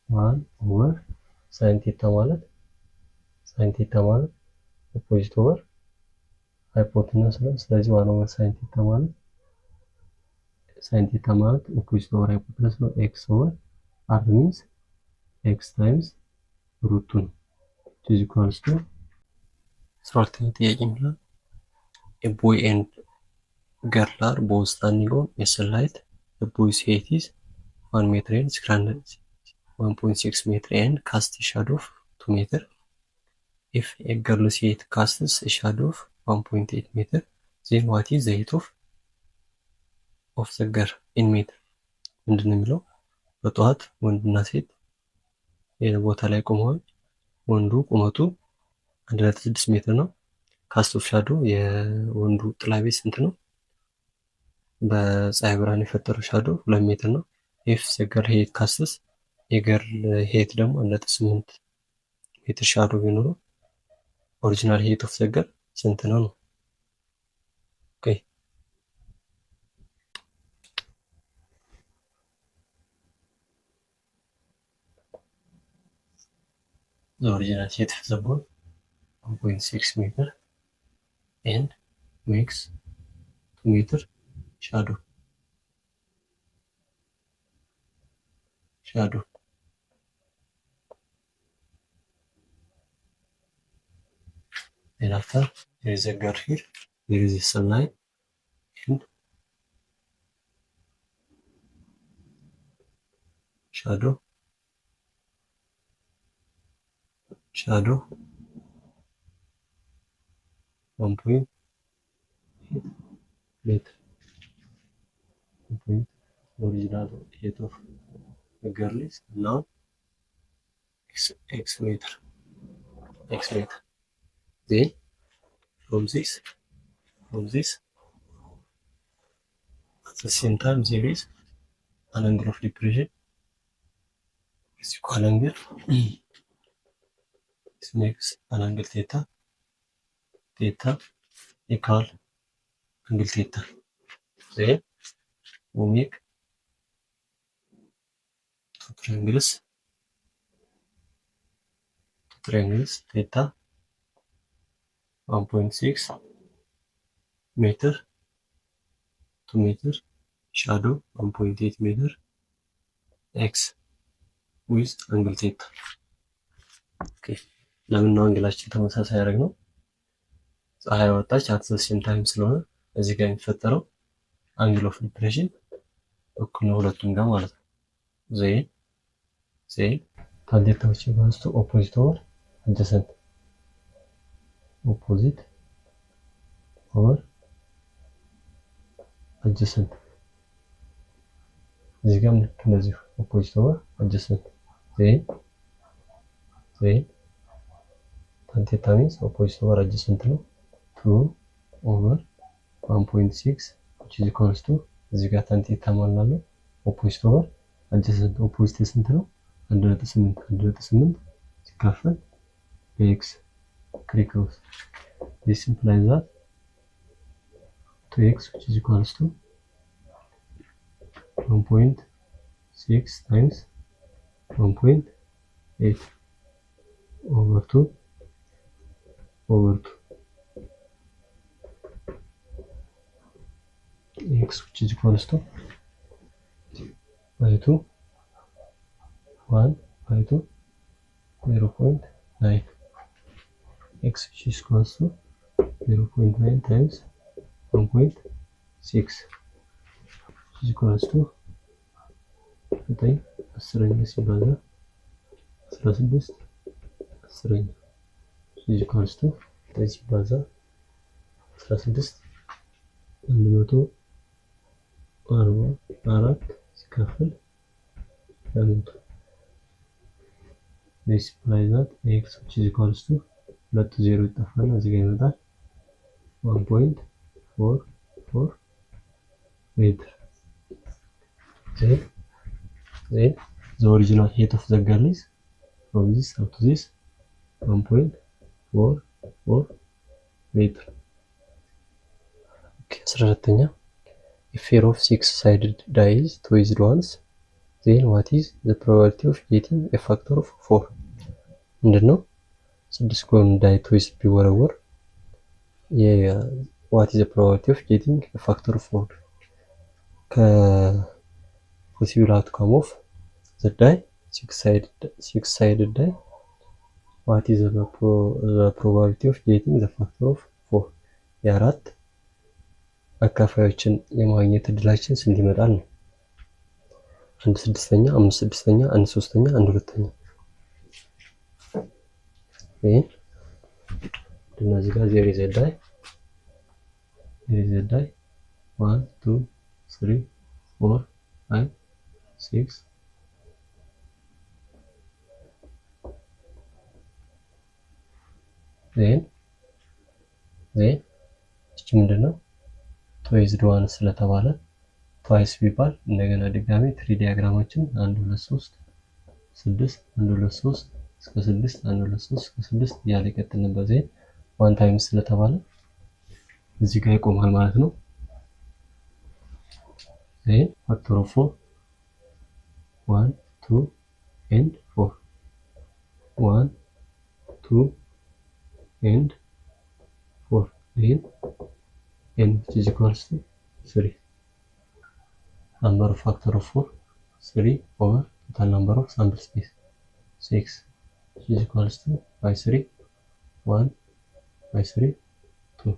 1 ኦቨር ሳይን ቴታ ማለት ኦፖዚት ኦቨር ሃይፖቴነስ ነው። ስለዚህ 1 ኦቨር ሳይን ቴታ ማለት ኦፖዚት ኦቨር ሃይፖቴነስ ነው። ኤክስ ኦቨር አር ሚንስ ኤክስ ታይምስ ሩት 2 ነው። which is equals to 12ኛ ጥያቄ የሚለው a boy and girl are both standing on a slide. The boy's height is 1 meter and 1.6 meter and casts a shadow of 2 meter. If a girl's height casts a shadow of 1.8 meter, then what is the height of the girl in meter? ምንድን ነው የሚለው? በጠዋት ወንድና ሴት ቦታ ላይ ቆመዋል። ወንዱ ቁመቱ 1.6 ሜትር ነው። ካስት ኦፍ ሻዶ የወንዱ ጥላ ቤት ስንት ነው? በፀሐይ ብርሃን የፈጠረው ሻዶ 2 ሜትር ነው። ኢፍ ዘ ገርል ሄት ካስትስ የገርል ሄት ደግሞ 1.8 ሜትር ሻዶ ቢኖረው ኦሪጂናል ሄት ኦፍ ዘ ገርል ስንት ነው ነው? ኦኬ the original height of the boy 1.6 meter and makes 2 meter shadow. Then after there is a girl here, there is a sunlight and shadow 1.8 meter. Original height of the girl is now x meter. Then from this at the same time there is an angle of depression is equal angle. This makes an angle theta equal angle theta. Then we make two triangles theta 1.6 meter 2 meter shadow 1.8 meter x with angle theta. ኦኬ ለምን ነው አንግላችን ተመሳሳይ ያደረግነው? ፀሐይ ወጣች አት ዘ ሴም ታይም ስለሆነ እዚህ ጋር የሚፈጠረው አንግል ኦፍ ዲፕሬሽን እኩል ነው ሁለቱም ጋር ማለት ነው። ዜን ታንጀንቶች ባስቱ ኦፖዚት ኦቨር አጀሰንት እዚህ ጋር እንደዚህ ኦፖዚት ኦቨር አጀሰንት ዜን tan theta means opposite over adjacent ነው 2 over 1.6 which is equals to እዚህ ጋር tan theta ማለት ነው opposite over adjacent opposite ስንት ነው 1.8 ሲካፈል x 3 cross. This implies that 2x which is equals to 1.6 times 1.8 over 2 x which is equals to by 2 1 by 2 0.9 x which is equals to 0.9 times 1.6 which is equals to 9 10ኛ ሲባዛ 16 10ኛ which is equals to 9 ሲባዛ 16 144 ሲካፈል 8 this implies that x which is equals to 2 0 ይጠፋል እዚህ ጋር ይመጣል 1.44 ሜትር then the original height of the girl is from this up to this 1.44 meter. Okay, 14ኛ if pair of 6-sided die is twisted once ዜን ዋት ኢዝ ዘ ፕሮባቢሊቲ ኦፍ ጌቲንግ ኤ ፋክተር ኦፍ 4 ምንድነው? 6 ጎን ዳይ ትዊስት ቢወረወር ዋት ኢዝ ዘ ፕሮባቢሊቲ ኦፍ ጌቲንግ ኤ ፋክተር ኦፍ 4 ከፖሲብል አውትካም ኦፍ ዘ ዳይ 6 ሳይድድ ዳይ ዋት ኢዝ ዘ ፕሮባቢሊቲ ኦፍ ጌቲንግ ዘ ፋክተር ኦፍ 4 የአራት አካፋዮችን የማግኘት እድላችን ስንት ይመጣል ነው? 1/6ኛ፣ 5/6ኛ፣ 1/3ኛ፣ 1/2ኛ። ይሄን እነዚህ ጋር ዜሮ ይዘዳይ 1 2 3 4 5 6 ዜን እቺ ምንድነው? ትዋይስ ዋን ስለተባለ ትዋይስ ቢባል እንደገና ድጋሚ ትሪ ዲያግራማችን 1 2 3 6 1 2 3 እስከ 6 1 2 3 እስከ 6 እያለ ይቀጥል ነበር። ዜን ዋን ታይምስ ስለተባለ እዚህ ጋር ይቆማል ማለት ነው። ዜን ፋክተር ኦፍ 4 1 2 and 4 1 2 and 4 then n which is equals to 3. Number of factor of 4 3 over total number of sample space 6 which is equals to by 3 1 by 3 2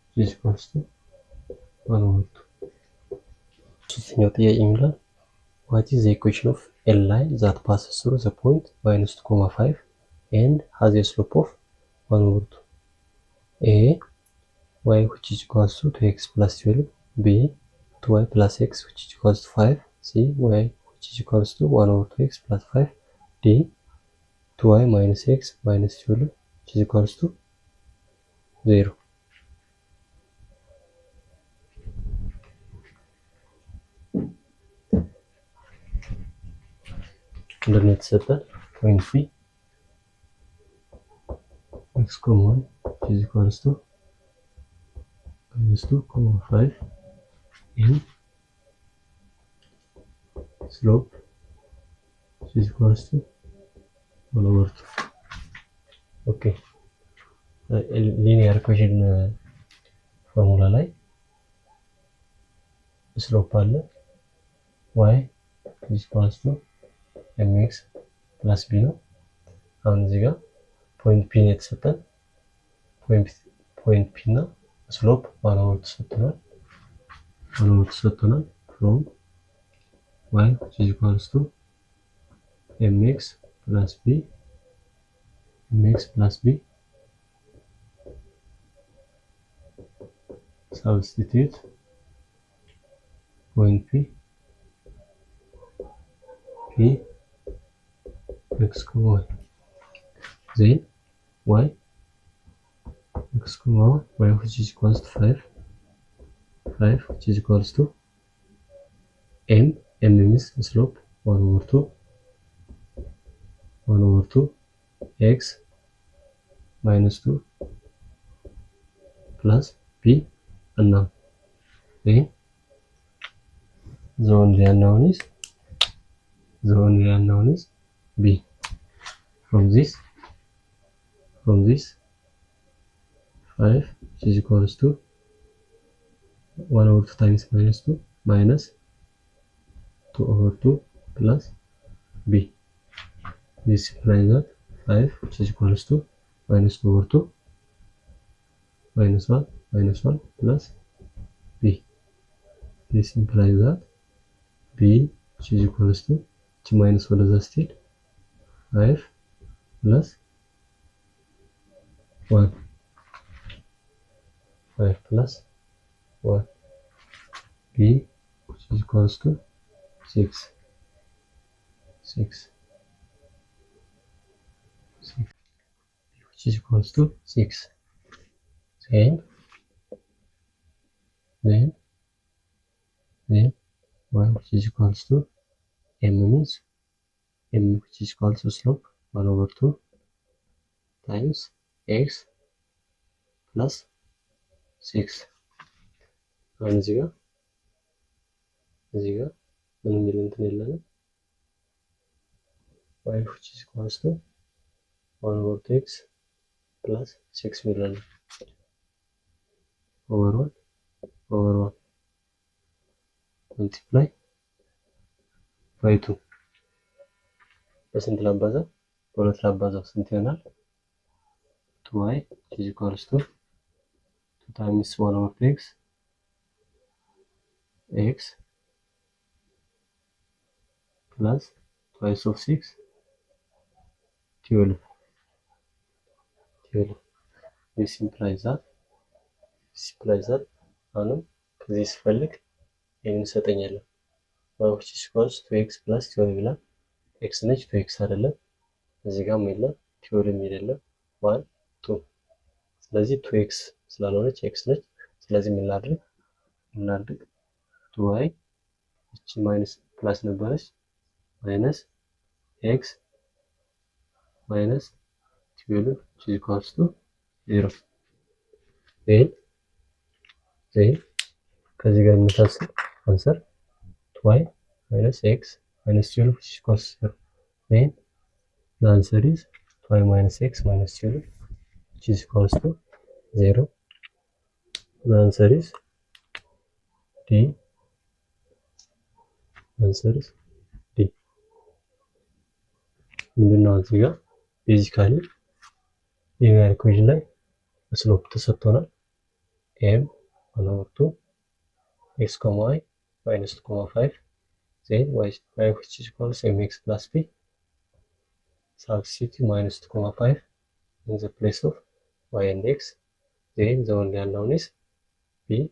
which is equals to 1 over 2. ሶስተኛው ጥያቄ የሚለው what is the equation of a line that passes through the point -2,5 and has a slope of 1 over 2? A y which is equals to 2x plus 12, b 2y plus x which is equals to 5, c y which is equals to 1 over 2x plus 5, d 2y minus x minus 12 which is equals to 0. እንደምን የተሰጠን point b x, y which is equals to -2,5 and slope which is equals to 1 over 2. Okay, linear equation ፎርሙላ ላይ ስሎፕ አለ y is equals to mx plus b ነው። አሁን እዚህ ጋር ፖይንት p ነው የተሰጠን። ፖይንት p እና ስሎፕ 1 over 2 ተሰጥቶናል። from y which is equals to mx plus b substitute point p x, y then y x, y which is equals to 5 which is equals to m means slope 1 over 2 x minus 2 plus b unknown. Then the only unknown is b. From this 5 which is equals to 1 over 2 times minus 2 minus 2 over 2 plus b. This implies that 5 which is equals to minus 2 over 2 minus 1 plus b. This implies that b which is equals to minus what is the state 5 plus 1 5 plus 1 b which is equals to 6 which is equals to 6. Then y which is equals to m means m which is equals to slope 1 over 2 times x plus 6. አሁን እዚህ ጋር ምንም እንትን የለንም y which is equals to 1 over x plus 6 million over 1 over 1 multiply by 2 በስንት ላባዛው? በሁለት ላባዛው ስንት ይሆናል? 2y is equals to 2 times 1 over x plus twice of 6 12. This implies that አሁንም ከዚህ ስፈልግ ይሄን ሰጠኛል which is equals to x plus 12 ይላል። x ነች 2x አይደለም እዚህ ጋር የለም 12 የለም 1 2 ስለዚህ 2x ስላልሆነች x ነች። ስለዚህ ምን ላድርግ 2y እቺ ማይነስ ፕላስ ነበረች ማይነስ x minus 12 which is equals to 0 then ከዚህ ጋር የሚመሳሰል አንሰር y minus x minus 12 which is equals to 0 then the answer is y minus x minus 12 which is equals to 0. The answer is D. Answer is D. ምንድነው እዚህ ጋር ቤዚካሊ ሊኒየር ኢኩዌሽን ላይ ስሎፕ ተሰጥቶናል m 1 over 2 x, y minus 2,5 then y which is equals to mx plus b substitute minus 2,5 in the place of y and x then the only unknown is b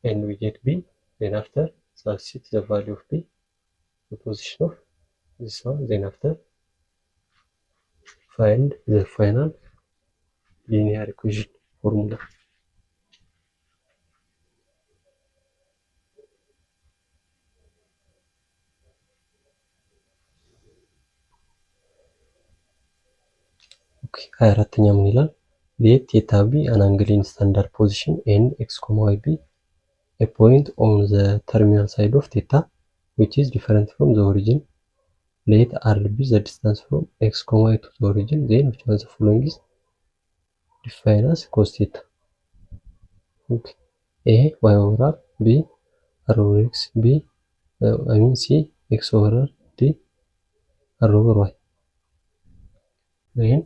and we get b then after substitute the value of b the position of this one then after find the final linear equation formula. Okay, 24ኛ ምን ይላል? let theta be an angle in standard position and x, y be a point on the terminal side of theta which is different from the origin. Let r be the distance from x, y to the origin then which was the following is defined as cos theta. Okay, a y over r, b r over x, b c x over r, d r over y. Then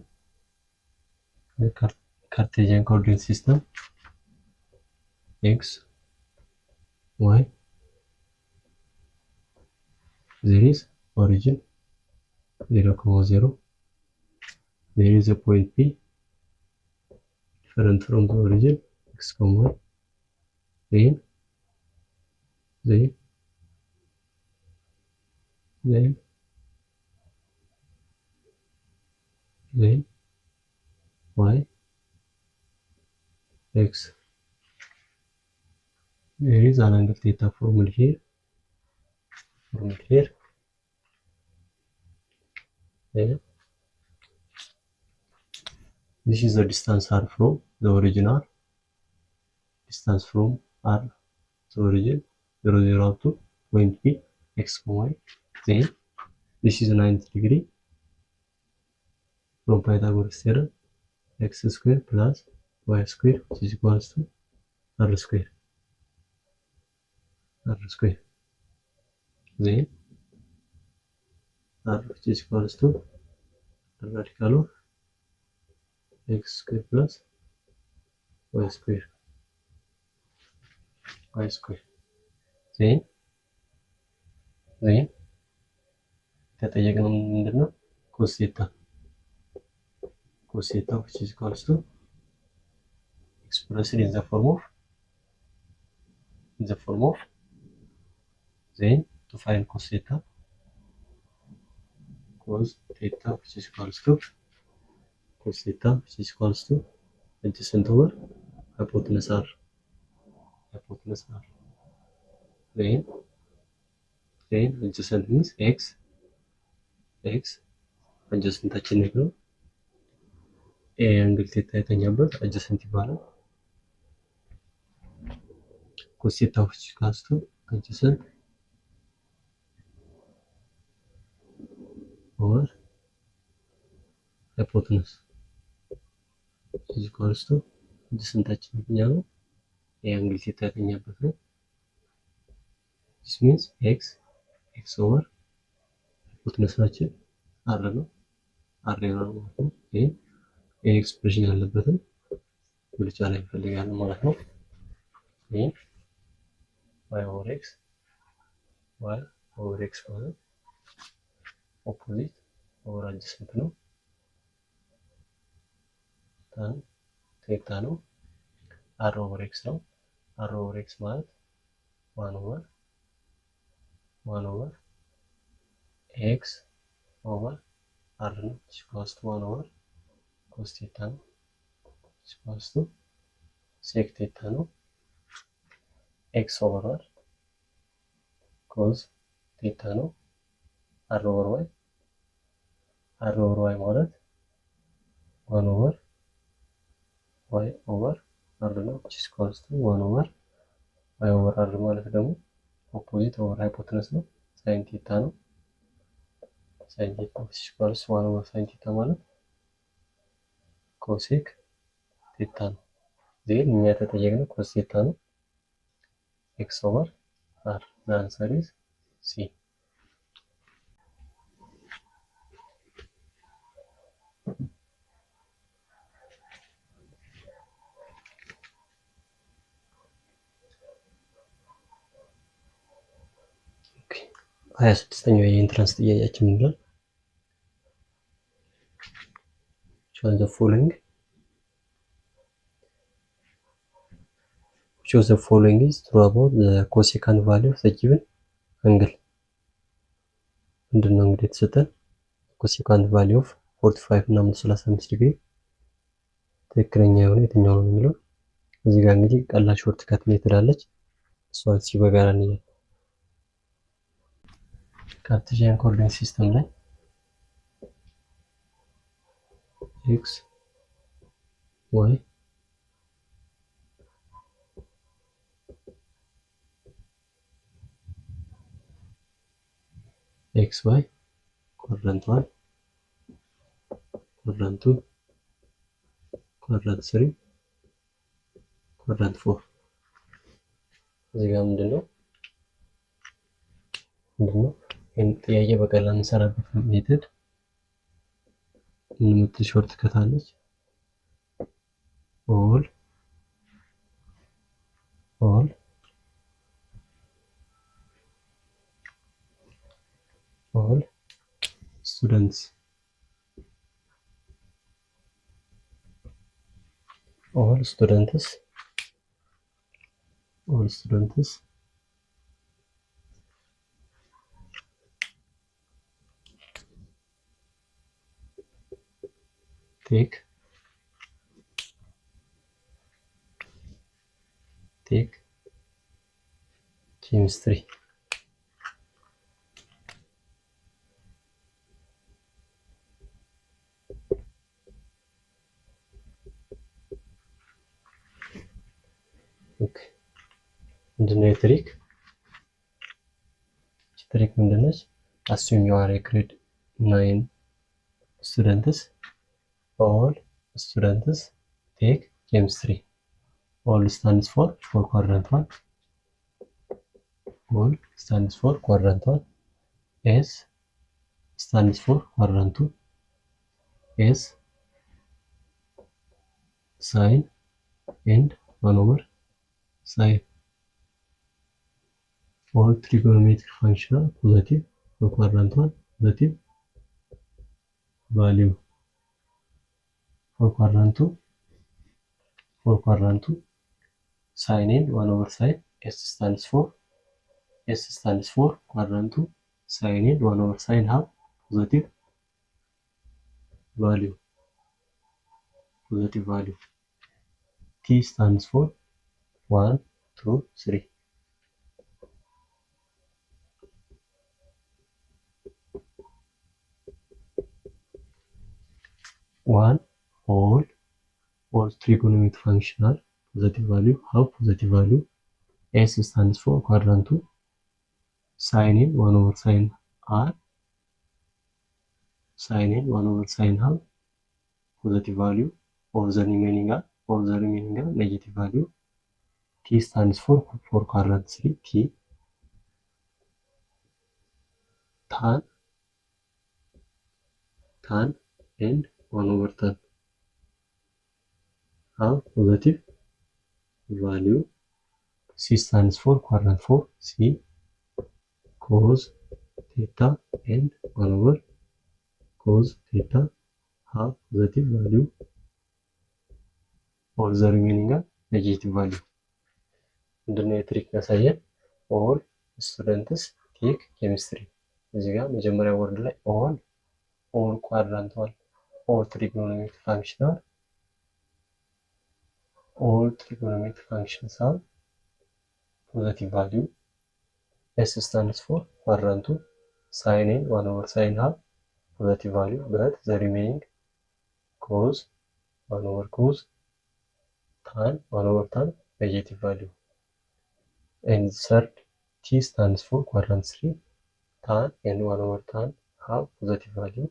the Cartesian coordinate system x, y, there is origin 0, 0, there is a point p different from the origin x, y, then y, x. There is an angle theta formula here. Then this is the distance r from the origin r. Distance from r to origin 0, 0 up to point p x, y. Then this is 90 degree from Pythagoras theorem x square plus y square which is equals to r square. Then r which is equals to the radical of x square plus y square. Then ተጠየቅነው ምንድነው cos theta which is equals to expressed in the form of then to find cos theta which is equals to adjacent over hypotenuse r. Then adjacent means x adjacentችን ነው a angle theta የተኛበት adjacent ይባላል። cos theta which is equals to adjacent over hypotenuse is equals to ስንታችን እኛ ነው የአንግል ቴታ ያገኘበት ነው። this means x over hypotenuseችን r ነው r ይሆናል ማለት ነው። ይሄ ኤክስፕሬሽን ያለበትን ብልጫ ላይ እንፈልጋለን ማለት ነው። ይሄ y over x ማለት ኦፖዚት ኦቨር አድጀሰንት ነው። ታን ቴታ ነው። r over x ነው። r over x ማለት 1 over x over r ነው። equals to 1 over cos ቴታ ነው። equals to sec ቴታ ነው። x over r cos ቴታ ነው። r over y ማለት 1 over y over r ነው። equals to 1 over y over r ማለት ደግሞ ኦፖዚት ኦቨር ሃይፖተነስ ነው። sin ቴታ ነው። sin ቴታ equals to 1 over sin ቴታ ማለት cosec ቴታ ነው። ዜን እኛ ተጠየቅነው cos ቴታ ነው። x over r the answer is C. ሀያ ስድስተኛው የኢንትራንስ ጥያቄያችን ምንድነው? choose the following is true about the cosecant value of the given angle ምንድነው እንግዲህ የተሰጠን cosecant value of 45 እና 35 ዲግሪ ትክክለኛ የሆነ የትኛው ነው የሚለው እዚህ ጋር እንግዲህ ቀላል ሾርት ካት ሜትድ አለች። እሷን ሲበጋራ ነው ካርቴዥያን ኮኦርዲኔት ሲስተም ላይ x y xy quadrant 1 quadrant 2 quadrant 3 quadrant 4 እዚህ ጋር ምንድነው ይሄን ጥያቄ በቀላሉ እንሰራበት ሜተድ ምንምት ሾርት ከት አለች all students take chemistry. Okay. ምንድነው የትሪክ ምንድነች? assume you are a grade 9 students. All students take chemistry. All stands for quadrant 1. All stands for quadrant 1. S stands for quadrant 2. S sine and 1 over sine. All trigonometric functional positive for quadrant 1, positive value. For quadrant 2, sine and 1 over sine. S stands for quadrant 2, sine and 1 over sine have positive value. T stands for 1, 2, 3. One all trigonometric functional positive value have positive value. S stands for quadrant 2, sine in 1 over sine r sin n 1 over sin half positive value of the remaining are negative value. T stands for quadrant 3. T tan and 1 over tan have positive value. C stands for quadrant 4. C cos theta and 1 over cos theta have positive value. All the remaining are negative value. ምንድነው የትሪክ ያሳየን? ኦል ስቱደንትስ ቴክ ኬሚስትሪ። እዚህ ጋር መጀመሪያ ወርድ ላይ ኦል ኳድራንት ዋን ኦል ትሪጎኖሜትሪክ ፋንክሽናል all trigonometric functions have positive value. S stands for quadrant 2. Sin n 1 over sin half positive value, but the remaining cos 1 over cos, tan 1 over tan negative value. And third, T stands for quadrant 3. Tan and 1 over tan have positive value.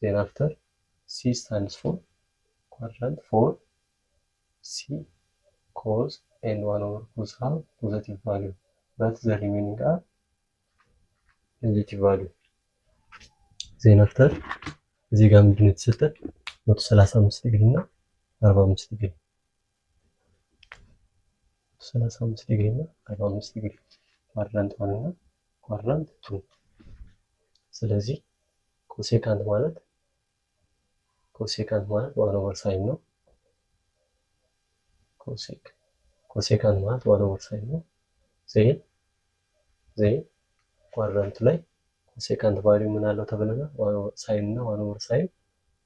Then after, C stands for quadrant 4. C cos and 1 over cos have positive value, but the remaining are negative value. Then after, እዚህ ጋር ምንድነው የተሰጠን? 135 ዲግሪ እና 45 ዲግሪ 135 ዲግሪ እና 45 ዲግሪ ኳድራንት 1 እና ኳድራንት 2። ስለዚህ ኮሴካንት ማለት 1 ኦቨር ሳይን ነው። ኮሴካንት ማለት 1 ኦቨር ሳይን ነው። ዜን ኳድራንቱ ላይ ኮሴካንት ቫልዩ ምን አለው ተብለናል? ሳይን እና 1 ኦቨር ሳይን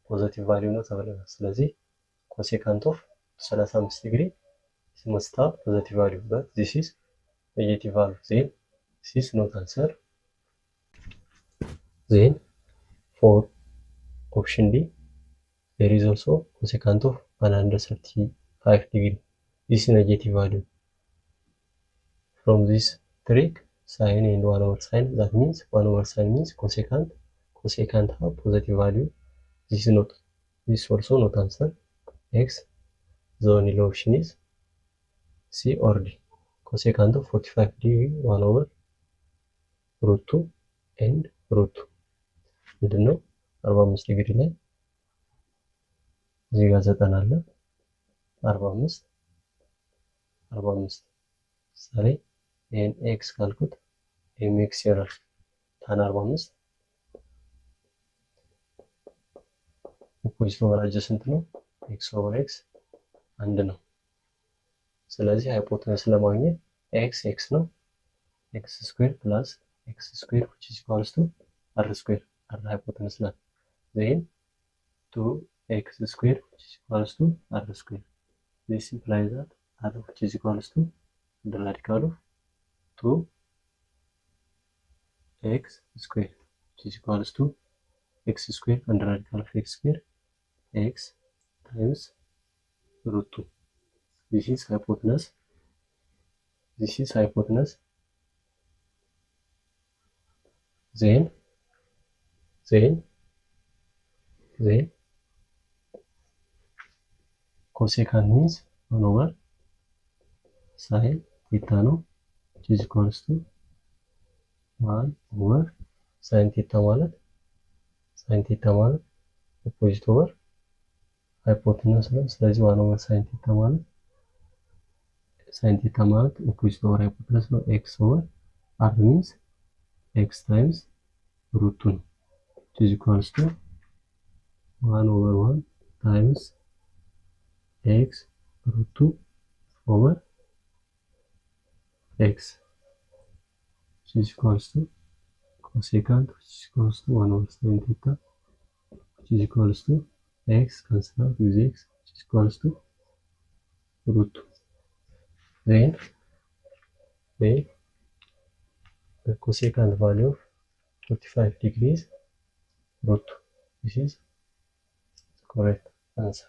ፖዚቲቭ ቫልዩ ነው ተብለናል። ስለዚህ ኮሴካንት ኦፍ 35 ዲግሪ must have positive value, but this is negative value. Then this is not answer. Then for option D, there is also cosecant of 135 degree. This is negative value. From this trick, sin and 1 over sin, that means 1 over sin means cosecant have positive value. This is also not answer. X, the only option is C or D. Cosecant of 45 degree 1 over root 2 and root 2 ምንድን ነው? 45 ዲግሪ ላይ እዚህ ጋር 9 አለ 45 ምሳሌ ይሄን ኤክስ ካልኩት ይሄም ኤክስ ይሆናል። ታን 45 ኦፖዚት ኦቨር አጀሰንት ነው። ኤክስ ኦቨር ኤክስ አንድ ነው። ስለዚህ ሃይፖቴነስ ለማግኘት ኤክስ ነው። ኤክስ ስኩዌር ፕላስ ኤክስ ስኩዌር which is equals to r ስኩዌር r ሃይፖቴነስ ናት። then 2x ስኩዌር which is equals to r ስኩዌር this implies that r which is equals to the radical of 2x square which is equals to x square and radical of x square x times root 2. This is hypotenuse. Then cosecant means 1 over sin theta no, which is equals to 1 over sin theta ማለት opposite over hypotenuse ነው። ስለዚህ 1 over sin theta ማለት opposite over hypotenuse ነው። x over r means x times root 2 ነው which is equals to 1 over 1 times x root 2 over x which is equals to cosecant which is equals to 1 over sin theta which is equals to x cancel out with x which is equals to root 2. Then the cosecant value of 45 degrees root 2. This is the correct answer.